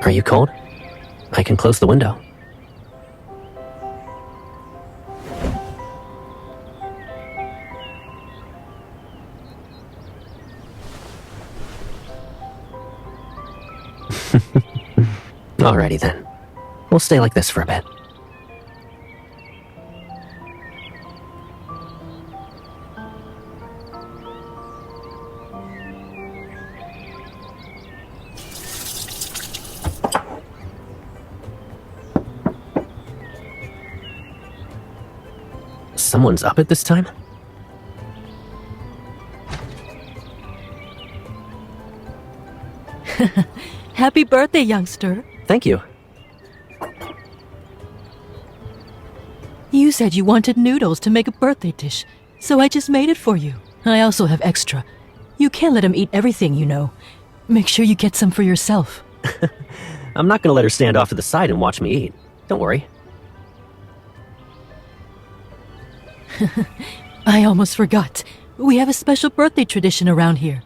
Are you cold? I can close the window. Alrighty then. We'll stay like this for a bit. Someone's up at this time? Happy birthday, youngster. Thank you. You said you wanted noodles to make a birthday dish, so I just made it for you. I also have extra. You can't let him eat everything, you know. Make sure you get some for yourself. I'm not gonna let her stand off to the side and watch me eat. Don't worry. I almost forgot. We have a special birthday tradition around here.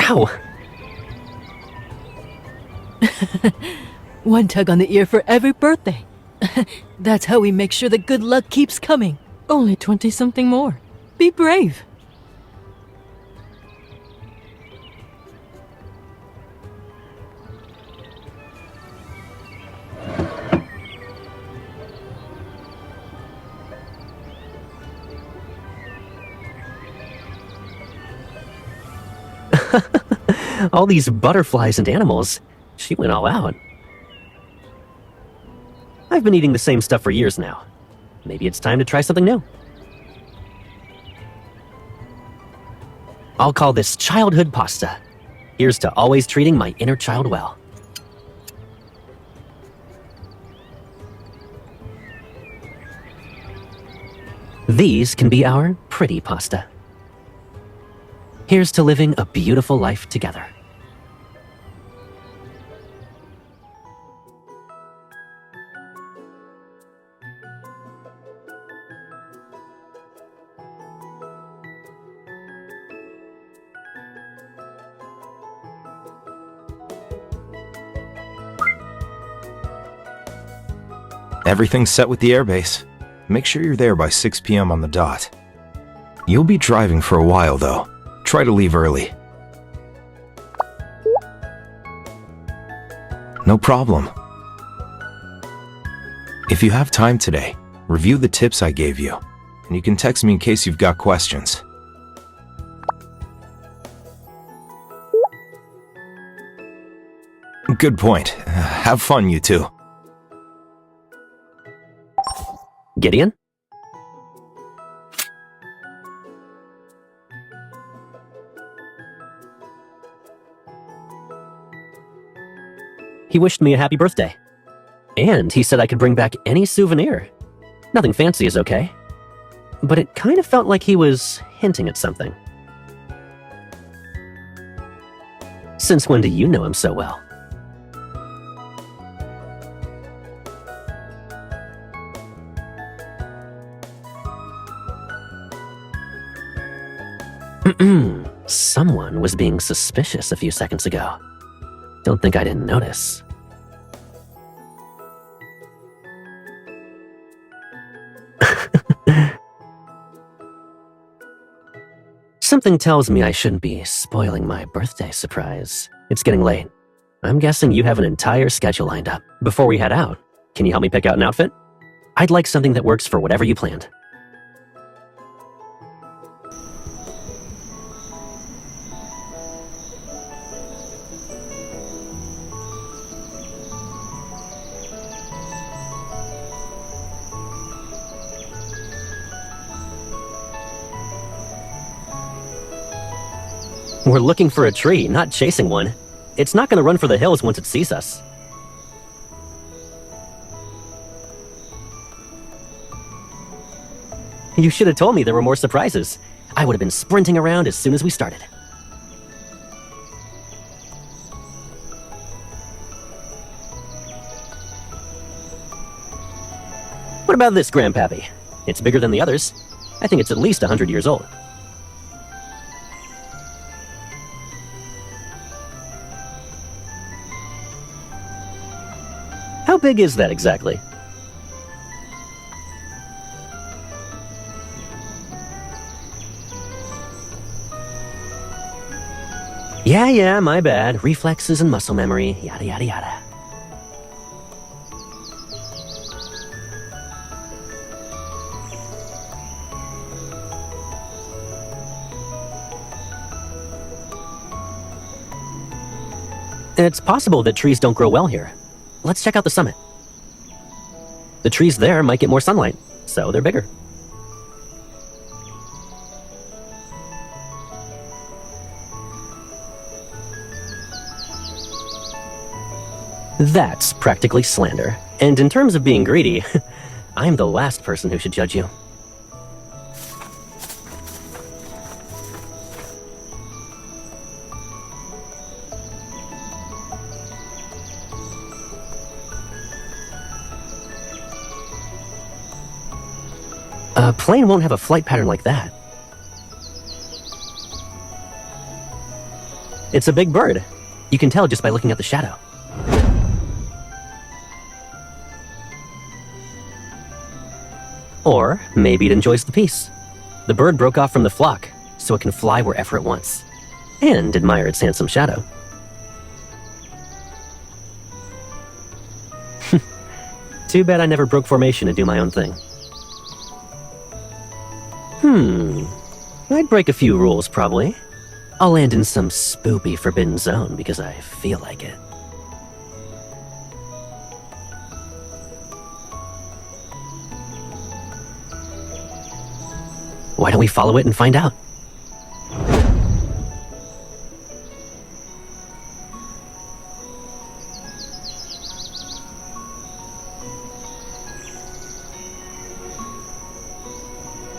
Ow! One tug on the ear for every birthday. That's how we make sure that good luck keeps coming. Only 20-something more. Be brave. All these butterflies and animals. She went all out. I've been eating the same stuff for years now. Maybe it's time to try something new. I'll call this childhood pasta. Here's to always treating my inner child well. These can be our pretty pasta. Here's to living a beautiful life together. Everything's set with the airbase. Make sure you're there by 6 p.m. on the dot. You'll be driving for a while, though. Try to leave early. No problem. If you have time today, review the tips I gave you, and you can text me in case you've got questions. Good point. Have fun, you two. Gideon? He wished me a happy birthday. And he said I could bring back any souvenir. Nothing fancy is okay. But it kind of felt like he was hinting at something. Since when do you know him so well? Someone was being suspicious a few seconds ago. Don't think I didn't notice. Something tells me I shouldn't be spoiling my birthday surprise. It's getting late. I'm guessing you have an entire schedule lined up. Before we head out, can you help me pick out an outfit? I'd like something that works for whatever you planned. We're looking for a tree, not chasing one. It's not going to run for the hills once it sees us. You should have told me there were more surprises. I would have been sprinting around as soon as we started. What about this, Grandpappy? It's bigger than the others. I I think it's at least 100 years old. How big is that exactly? Yeah, my bad. Reflexes and muscle memory, yada yada yada. It's possible that trees don't grow well here. Let's check out the summit. The trees there might get more sunlight, so they're bigger. That's practically slander. And in terms of being greedy, I'm the last person who should judge you. A plane won't have a flight pattern like that. It's a big bird. You can tell just by looking at the shadow. Or maybe it enjoys the peace. The bird broke off from the flock, so it can fly wherever it wants. And admire its handsome shadow. Too bad I never broke formation to do my own thing. I'd break a few rules, probably. I'll land in some spoopy forbidden zone because I feel like it. Why don't we follow it and find out?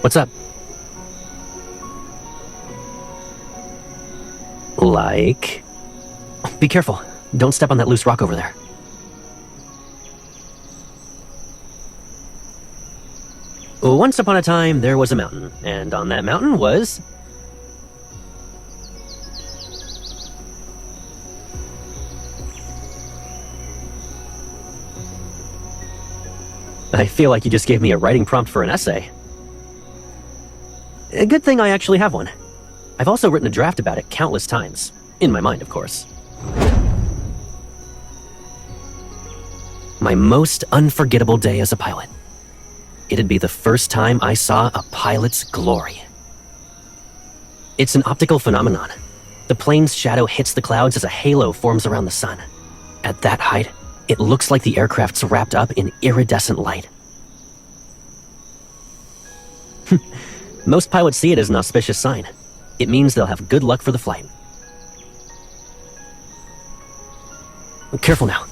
What's up? Like... Be careful. Don't step on that loose rock over there. Once upon a time, there was a mountain, and on that mountain was... I feel like you just gave me a writing prompt for an essay. A good thing I actually have one. I've also written a draft about it countless times. In my mind, of course. My most unforgettable day as a pilot. It'd be the first time I saw a pilot's glory. It's an optical phenomenon. The plane's shadow hits the clouds as a halo forms around the sun. At that height, it looks like the aircraft's wrapped up in iridescent light. Most pilots see it as an auspicious sign. It means they'll have good luck for the flight. Careful now.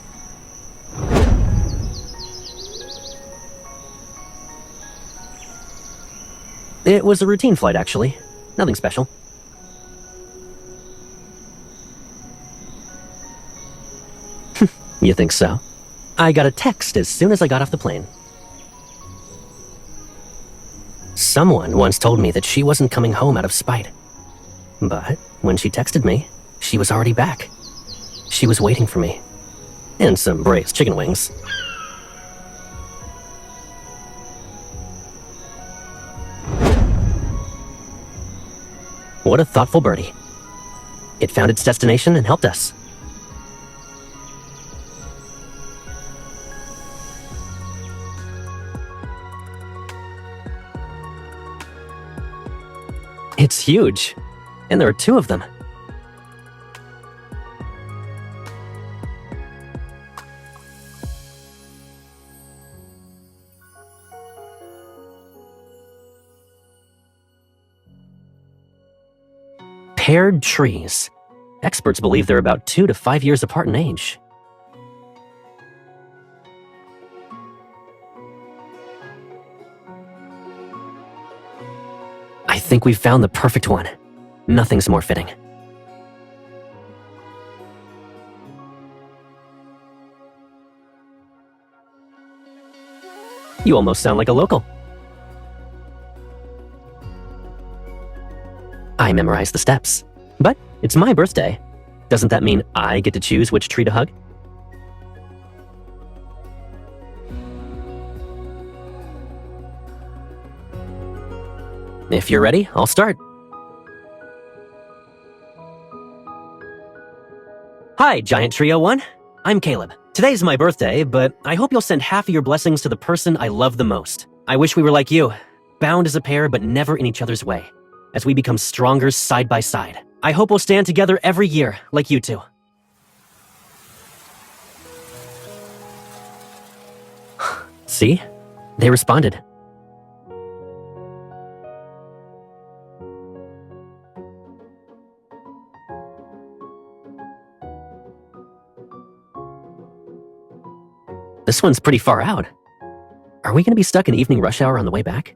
It was a routine flight, actually. Nothing special. You think so? I got a text as soon as I got off the plane. Someone once told me that she wasn't coming home out of spite. But when she texted me, she was already back. She was waiting for me. And some braised chicken wings. What a thoughtful birdie. It found its destination and helped us. It's huge. And there are two of them. Paired trees. Experts believe they're about 2 to 5 years apart in age. I think we've found the perfect one. Nothing's more fitting. You almost sound like a local. I memorize the steps. But it's my birthday. Doesn't that mean I get to choose which tree to hug? If you're ready, I'll start. Hi, Giant Trio 1. I'm Caleb. Today's my birthday, but I hope you'll send half of your blessings to the person I love the most. I wish we were like you, bound as a pair but never in each other's way, as we become stronger side by side. I hope we'll stand together every year, like you two. See? They responded. This one's pretty far out. Are we going to be stuck in evening rush hour on the way back?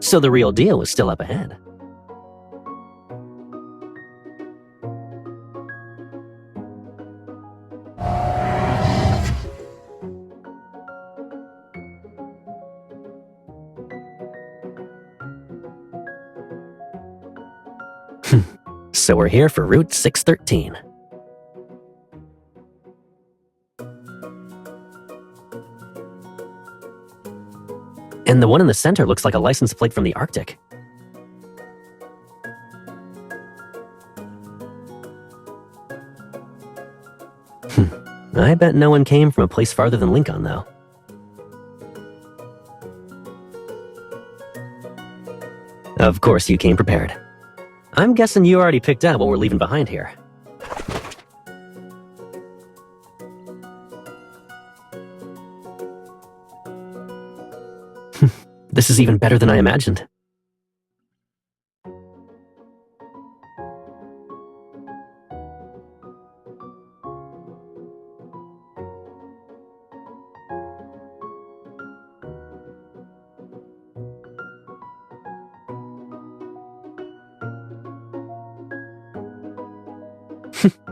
So the real deal is still up ahead. So we're here for Route 613. And the one in the center looks like a license plate from the Arctic. I bet no one came from a place farther than Lincoln, though. Of course you came prepared. I'm guessing you already picked out what we're leaving behind here. This is even better than I imagined.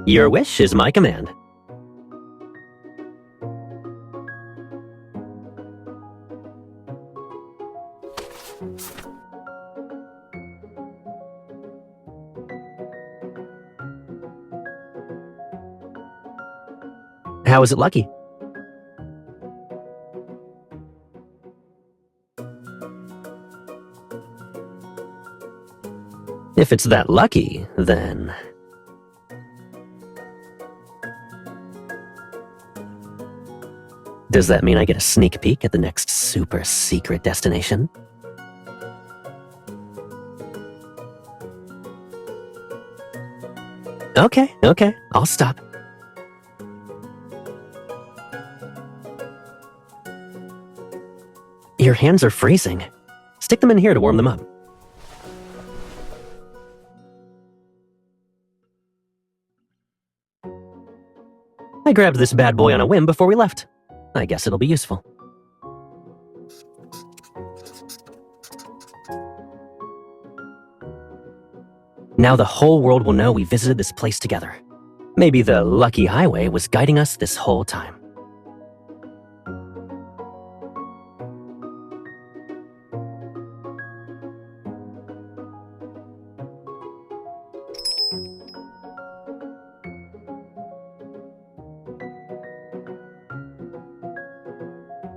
Your wish is my command. How is it lucky? If it's that lucky, then... Does that mean I get a sneak peek at the next super secret destination? Okay, I'll stop. Your hands are freezing. Stick them in here to warm them up. I grabbed this bad boy on a whim before we left. I guess it'll be useful. Now the whole world will know we visited this place together. Maybe the lucky highway was guiding us this whole time.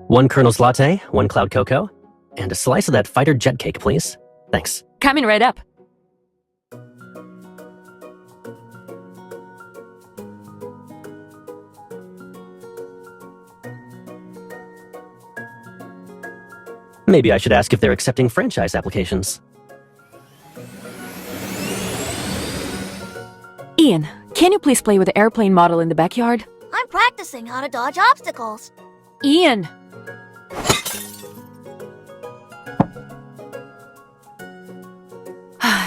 One Colonel's latte, one cloud cocoa, and a slice of that fighter jet cake, please. Thanks. Coming right up. Maybe I should ask if they're accepting franchise applications. Ian, can you please play with the airplane model in the backyard? I'm practicing how to dodge obstacles. Ian!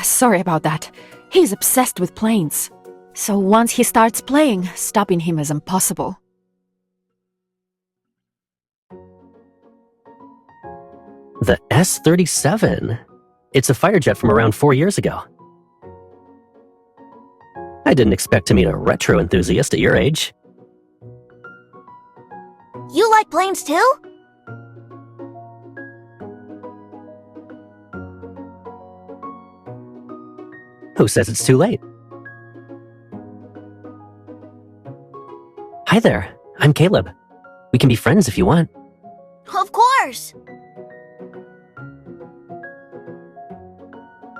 Sorry about that. He's obsessed with planes. So once he starts playing, stopping him is impossible. The S-37? It's a fighter jet from around 4 years ago. I didn't expect to meet a retro enthusiast at your age. You like planes too? Who says it's too late? Hi there, I'm Caleb. We can be friends if you want. Of course!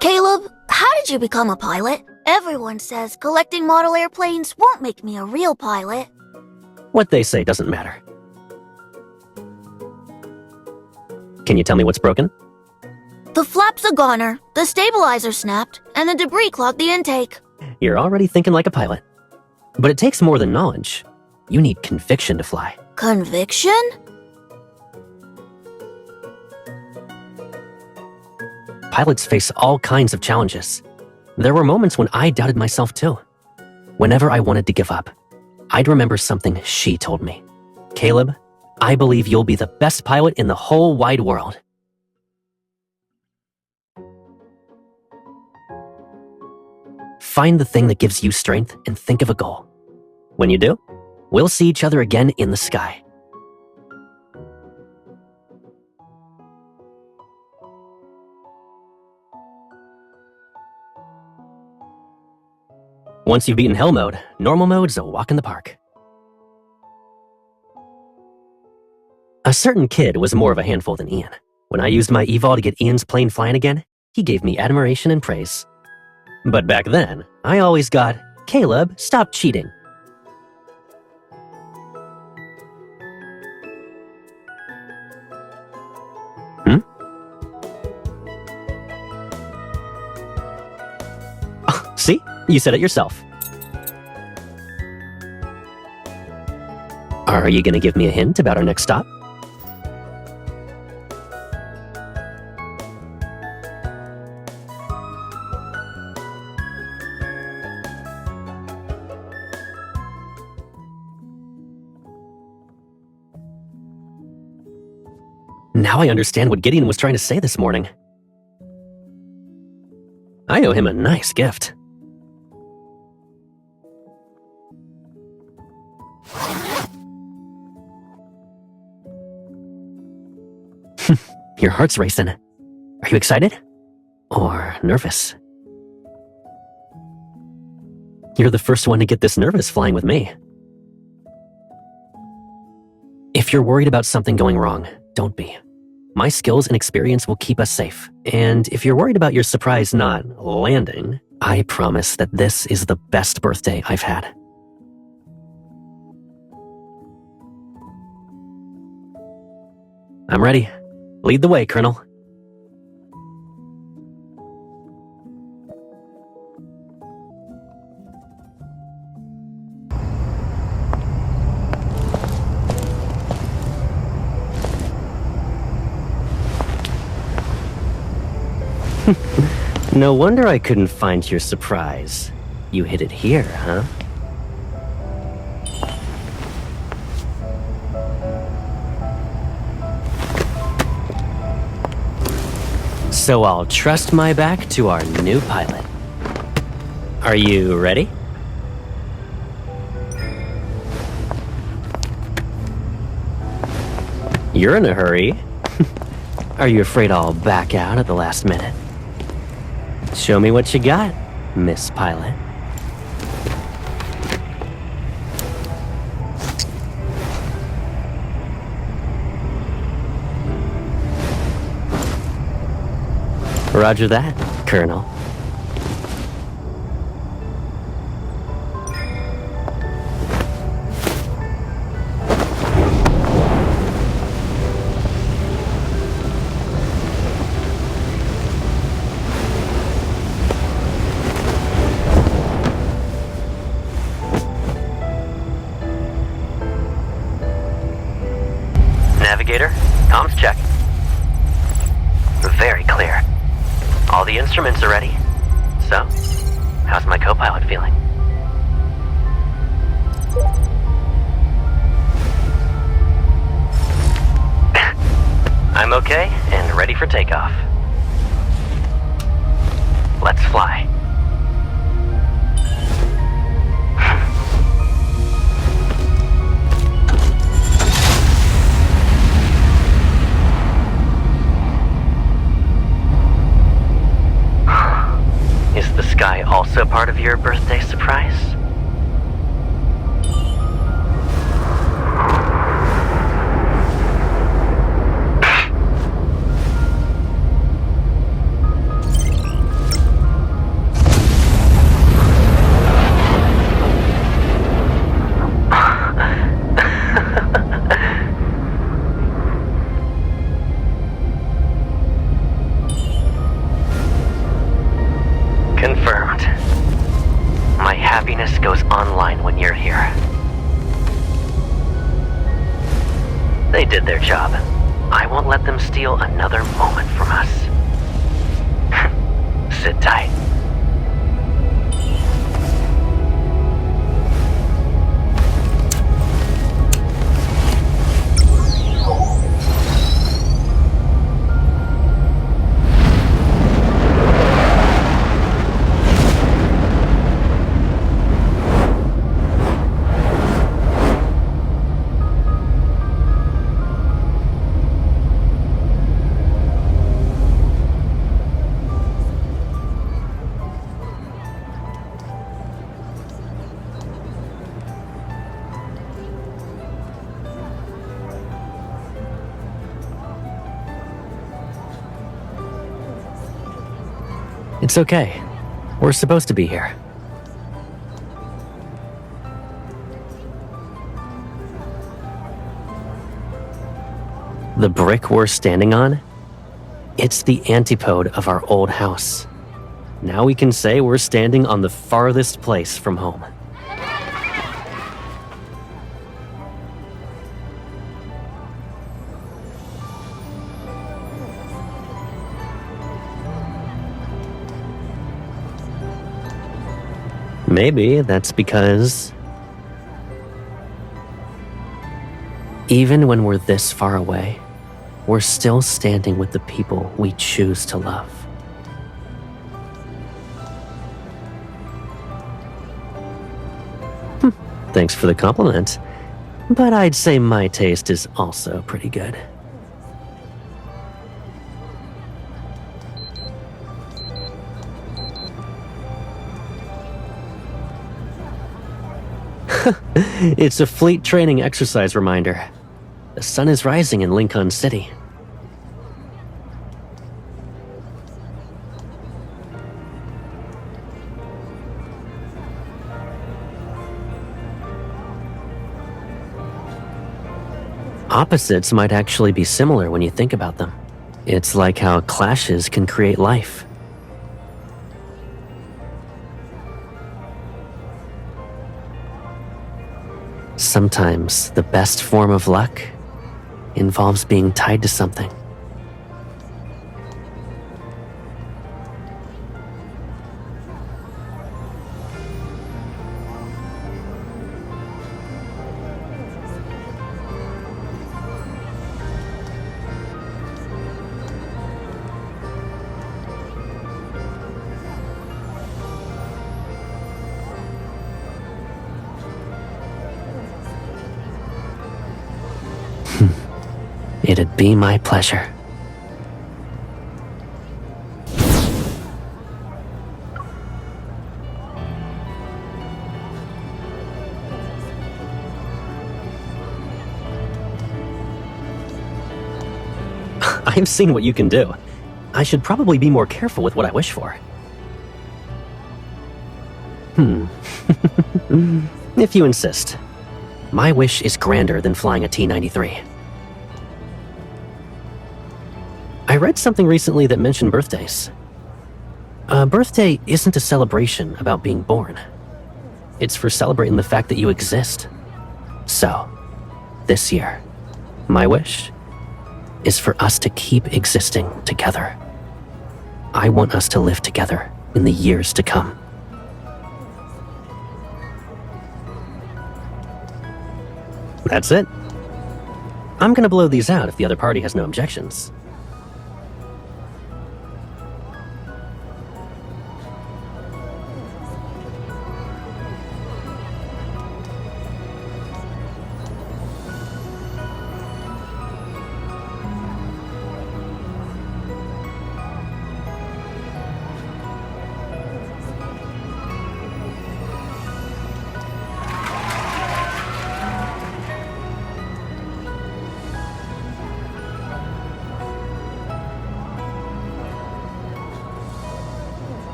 Caleb, how did you become a pilot? Everyone says collecting model airplanes won't make me a real pilot. What they say doesn't matter. Can you tell me what's broken? The flap's a goner, the stabilizer snapped, and the debris clogged the intake. You're already thinking like a pilot. But it takes more than knowledge. You need conviction to fly. Conviction? Pilots face all kinds of challenges. There were moments when I doubted myself too. Whenever I wanted to give up, I'd remember something she told me. Caleb, I believe you'll be the best pilot in the whole wide world. Find the thing that gives you strength and think of a goal. When you do, we'll see each other again in the sky. Once you've beaten Hell Mode, Normal Mode's a walk in the park. A certain kid was more of a handful than Ian. When I used my evol to get Ian's plane flying again, he gave me admiration and praise. But back then, I always got, Caleb, stop cheating. See? You said it yourself. Are you gonna give me a hint about our next stop? Now I understand what Gideon was trying to say this morning. I owe him a nice gift. Your heart's racing. Are you excited? Or nervous? You're the first one to get this nervous flying with me. If you're worried about something going wrong, don't be. My skills and experience will keep us safe. And if you're worried about your surprise not landing, I promise that this is the best birthday I've had. I'm ready. Lead the way, Colonel. No wonder I couldn't find your surprise. You hid it here, huh? So I'll trust my back to our new pilot. Are you ready? You're in a hurry. Are you afraid I'll back out at the last minute? Show me what you got, Miss Pilot. Roger that, Colonel. Navigator, comms check. Very clear. All the instruments are ready. So, how's my co-pilot feeling? I'm okay and ready for takeoff. Let's fly. Is the sky guy also part of your birthday surprise? Confirmed. My happiness goes online when you're here. They did their job. I won't let them steal another moment from us. Sit tight. It's okay. We're supposed to be here. The brick we're standing on? It's the antipode of our old house. Now we can say we're standing on the farthest place from home. Maybe that's because even when we're this far away, we're still standing with the people we choose to love. Thanks for the compliment, but I'd say my taste is also pretty good. It's a fleet training exercise reminder. The sun is rising in Lincoln City. Opposites might actually be similar when you think about them. It's like how clashes can create life. Sometimes the best form of luck involves being tied to something. It'd be my pleasure. I've seen what you can do. I should probably be more careful with what I wish for. If you insist. My wish is grander than flying a T-93. I read something recently that mentioned birthdays. A birthday isn't a celebration about being born. It's for celebrating the fact that you exist. So, this year, my wish is for us to keep existing together. I want us to live together in the years to come. That's it. I'm gonna blow these out if the other party has no objections.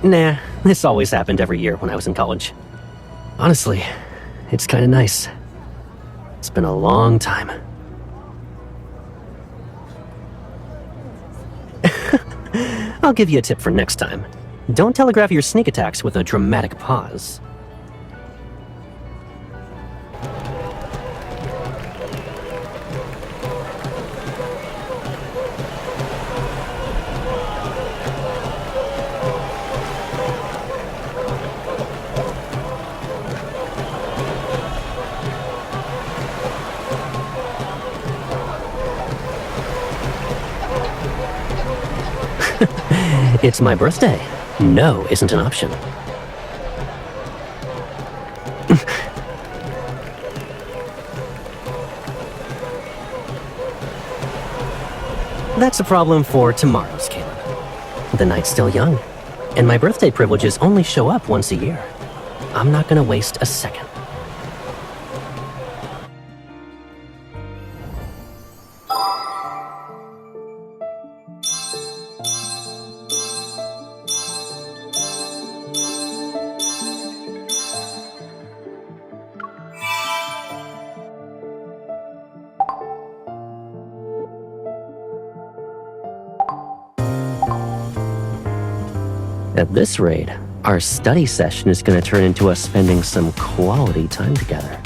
Nah, this always happened every year when I was in college. Honestly, it's kinda nice. It's been a long time. I'll give you a tip for next time. Don't telegraph your sneak attacks with a dramatic pause. It's my birthday. No isn't an option. That's a problem for tomorrow's Caleb. The night's still young, and my birthday privileges only show up once a year. I'm not gonna waste a second. At this rate, our study session is going to turn into us spending some quality time together.